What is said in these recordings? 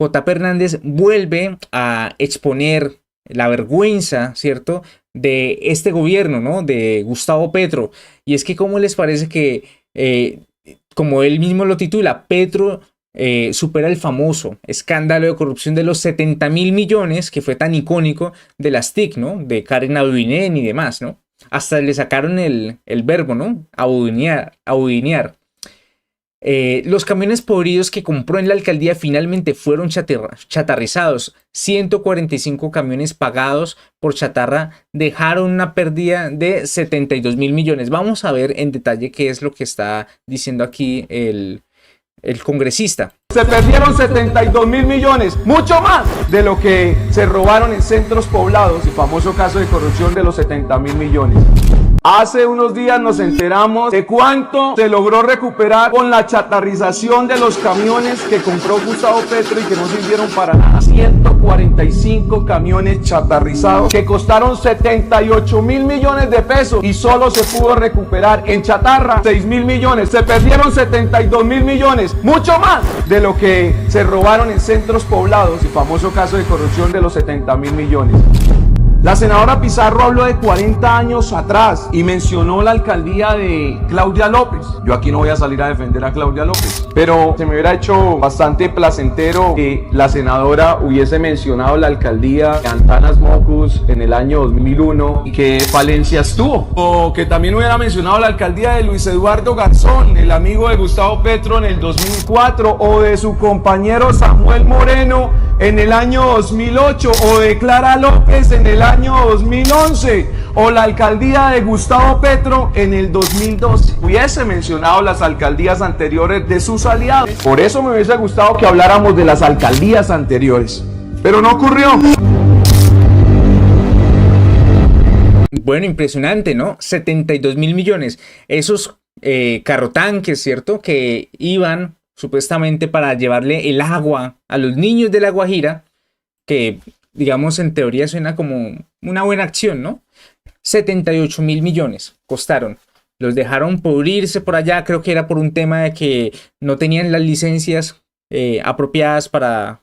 J. Hernández vuelve a exponer la vergüenza, ¿cierto?, de este gobierno, ¿no?, de Gustavo Petro. Y es que, ¿cómo les parece que, como él mismo lo titula, Petro supera el famoso escándalo de corrupción de los 70.000 millones, que fue tan icónico de las TIC, ¿no?, de Karen Abudinen y demás, ¿no? Hasta le sacaron el verbo, ¿no?, abudinear. Los camiones podridos que compró en la alcaldía finalmente fueron chatarrizados. 145 camiones pagados por chatarra dejaron una pérdida de 72.000 millones. Vamos a ver en detalle qué es lo que está diciendo aquí el congresista. Se perdieron 72.000 millones, mucho más de lo que se robaron en centros poblados, el famoso caso de corrupción de los 70.000 millones. Hace unos días nos enteramos de cuánto se logró recuperar con la chatarrización de los camiones que compró Gustavo Petro y que no sirvieron para nada. 145 camiones chatarrizados que costaron 78.000 millones de pesos y solo se pudo recuperar en chatarra 6.000 millones. Se perdieron 72.000 millones, mucho más de lo que se robaron en centros poblados, el famoso caso de corrupción de los 70.000 millones. La senadora Pizarro habló de 40 años atrás y mencionó la alcaldía de Claudia López. Yo aquí no voy a salir a defender a Claudia López, pero se me hubiera hecho bastante placentero que la senadora hubiese mencionado la alcaldía de Antanas Mocus en el año 2001 y que falencias tuvo. O que también hubiera mencionado la alcaldía de Luis Eduardo Garzón, el amigo de Gustavo Petro, en el 2004, o de su compañero Samuel Moreno en el año 2008, o de Clara López en el año 2011, o la alcaldía de Gustavo Petro en el 2012. Hubiese mencionado las alcaldías anteriores de sus aliados. Por eso me hubiese gustado que habláramos de las alcaldías anteriores, pero no ocurrió. Bueno, impresionante, ¿no? 72.000 millones. Esos carrotanques, ¿cierto?, que iban supuestamente para llevarle el agua a los niños de La Guajira, que digamos en teoría suena como una buena acción, ¿no? 78.000 millones costaron. Los dejaron pudrirse por allá, creo que era por un tema de que no tenían las licencias apropiadas para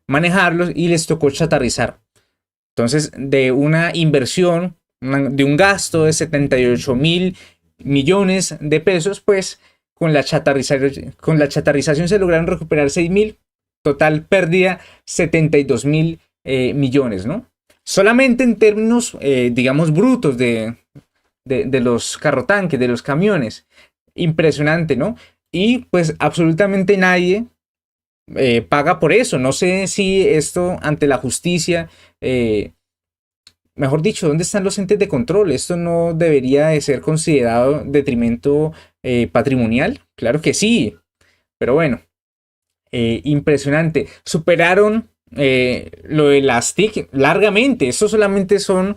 manejarlos y les tocó chatarrizar. Entonces, de una inversión, de un gasto de 78.000 millones de pesos, pues con la chatarrización se lograron recuperar 6.000. Total pérdida 72.000 millones, ¿no? Solamente en términos, digamos, brutos de los carrotanques, de los camiones. Impresionante, ¿no? Y pues absolutamente nadie paga por eso. No sé si esto ante la justicia, mejor dicho, ¿dónde están los entes de control? Esto no debería de ser considerado detrimento patrimonial. Claro que sí, pero bueno. Impresionante. Superaron lo de las TIC largamente. Esto solamente son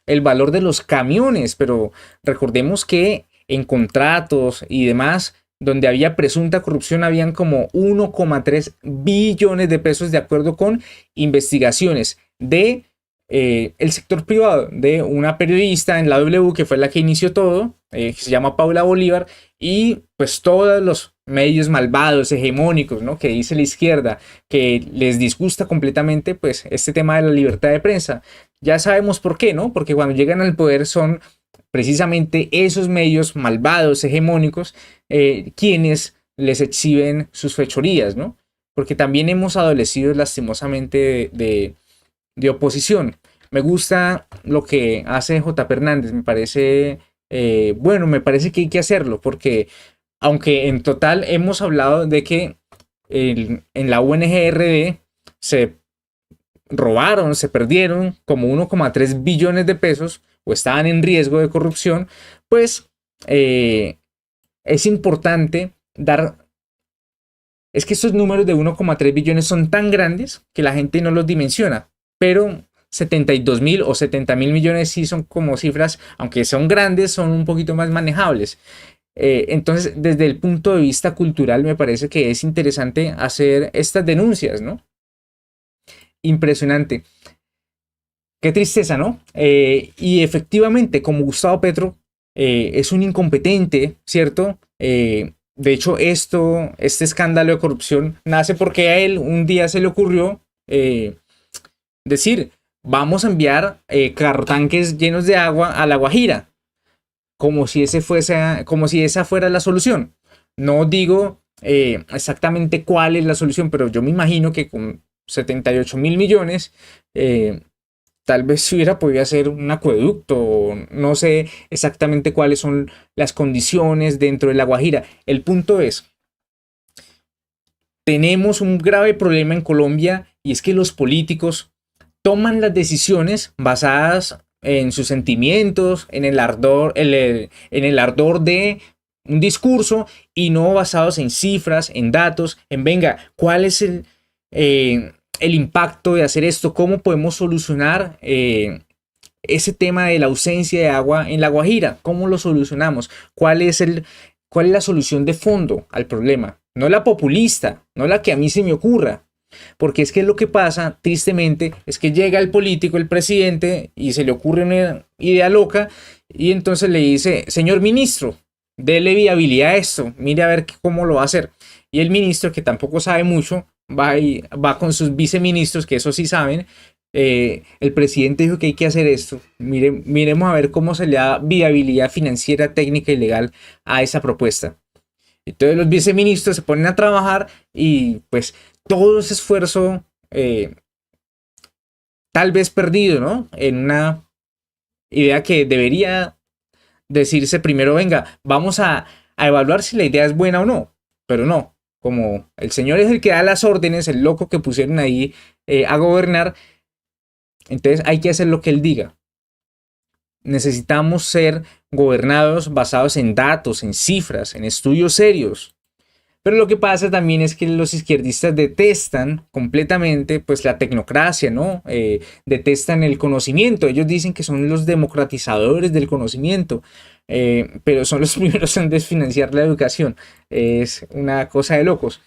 el valor de los camiones, pero recordemos que en contratos y demás, donde había presunta corrupción, habían como 1,3 billones de pesos de acuerdo con investigaciones de el sector privado, de una periodista en la W que fue la que inició todo, que se llama Paula Bolívar, y pues todos los medios malvados, hegemónicos, ¿no?, que dice la izquierda, que les disgusta completamente pues este tema de la libertad de prensa. Ya sabemos por qué, ¿no? Porque cuando llegan al poder son precisamente esos medios malvados, hegemónicos, quienes les exhiben sus fechorías, ¿no? Porque también hemos adolecido lastimosamente de oposición. Me gusta lo que hace J. Hernández, me parece bueno, me parece que hay que hacerlo, porque aunque en total hemos hablado de que en la UNGRD se robaron, se perdieron como 1,3 billones de pesos o estaban en riesgo de corrupción, pues es importante dar. Es que estos números de 1,3 billones son tan grandes que la gente no los dimensiona, pero 72.000 o 70.000 millones sí son como cifras, aunque son grandes, son un poquito más manejables. Entonces, desde el punto de vista cultural, me parece que es interesante hacer estas denuncias, ¿no? Impresionante. Qué tristeza, ¿no? Y efectivamente, como Gustavo Petro es un incompetente, ¿cierto? De hecho, este escándalo de corrupción nace porque a él un día se le ocurrió decir, vamos a enviar carrotanques llenos de agua a La Guajira, como si esa fuera la solución. No digo exactamente cuál es la solución, pero yo me imagino que con 78.000 millones, tal vez se hubiera podido hacer un acueducto. No sé exactamente cuáles son las condiciones dentro de La Guajira. El punto es, tenemos un grave problema en Colombia y es que los políticos toman las decisiones basadas en sus sentimientos, en el ardor de un discurso y no basados en cifras, en datos, en venga, ¿cuál es el impacto de hacer esto? ¿Cómo podemos solucionar ese tema de la ausencia de agua en La Guajira? ¿Cómo lo solucionamos? ¿Cuál es la solución de fondo al problema? No la populista, no la que a mí se me ocurra. Porque es que lo que pasa, tristemente, es que llega el político, el presidente, y se le ocurre una idea loca, y entonces le dice, señor ministro, dele viabilidad a esto, mire a ver cómo lo va a hacer. Y el ministro, que tampoco sabe mucho, va con sus viceministros, que eso sí saben. El presidente dijo que hay que hacer esto. Miremos a ver cómo se le da viabilidad financiera, técnica y legal a esa propuesta. Entonces los viceministros se ponen a trabajar y pues todo ese esfuerzo tal vez perdido, ¿no? En una idea que debería decirse primero, venga, vamos a evaluar si la idea es buena o no, pero no, como el señor es el que da las órdenes, el loco que pusieron ahí a gobernar, entonces hay que hacer lo que él diga. Necesitamos ser gobernados basados en datos, en cifras, en estudios serios. Pero lo que pasa también es que los izquierdistas detestan completamente pues la tecnocracia, ¿no? Detestan el conocimiento. Ellos dicen que son los democratizadores del conocimiento, pero son los primeros en desfinanciar la educación. Es una cosa de locos.